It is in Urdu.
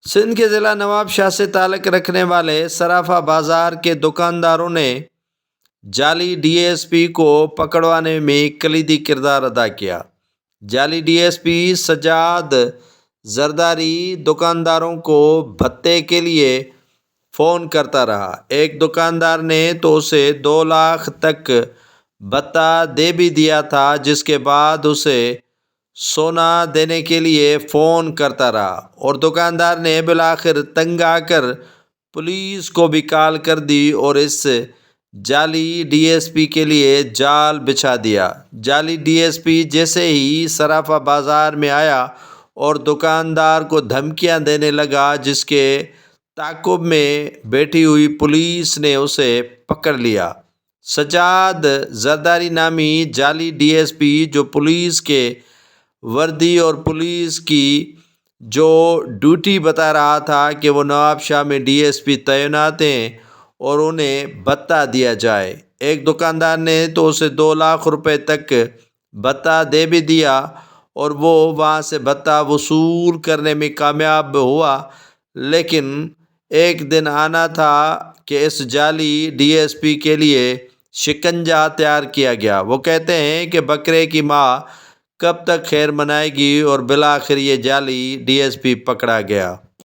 سندھ کے ضلع نواب شاہ سے تعلق رکھنے والے صرافہ بازار کے دکانداروں نے جعلی ڈی ایس پی کو پکڑوانے میں کلیدی کردار ادا کیا۔ جعلی D S P Sajjad Zardari دکانداروں کو بھتے کے لیے فون کرتا رہا۔ ایک دکاندار نے تو اسے 2 لاکھ تک بھتہ دے بھی دیا تھا، جس کے بعد اسے سونا دینے کے لیے فون کرتا رہا، اور دکاندار نے بالآخر تنگ آ کر پولیس کو بھی کال کر دی اور اس جعلی ڈی ایس پی کے لیے جال بچھا دیا۔ جعلی ڈی ایس پی جیسے ہی صرافہ بازار میں آیا اور دکاندار کو دھمکیاں دینے لگا، جس کے تعاقب میں بیٹھی ہوئی پولیس نے اسے پکڑ لیا۔ سجاد زرداری نامی جعلی ڈی ایس پی، جو پولیس کے وردی اور پولیس کی جو ڈیوٹی بتا رہا تھا کہ وہ نواب شاہ میں ڈی ایس پی تعینات ہیں اور انہیں بھتہ دیا جائے۔ ایک دکاندار نے تو اسے 2 لاکھ روپے تک بھتہ دے بھی دیا اور وہ وہاں سے بھتہ وصول کرنے میں کامیاب ہوا، لیکن ایک دن آنا تھا کہ اس جعلی ڈی ایس پی کے لیے شکنجہ تیار کیا گیا۔ وہ کہتے ہیں کہ بکرے کی ماں کب تک خیر منائے گی، اور بالآخر یہ جعلی ڈی ایس پی پکڑا گیا۔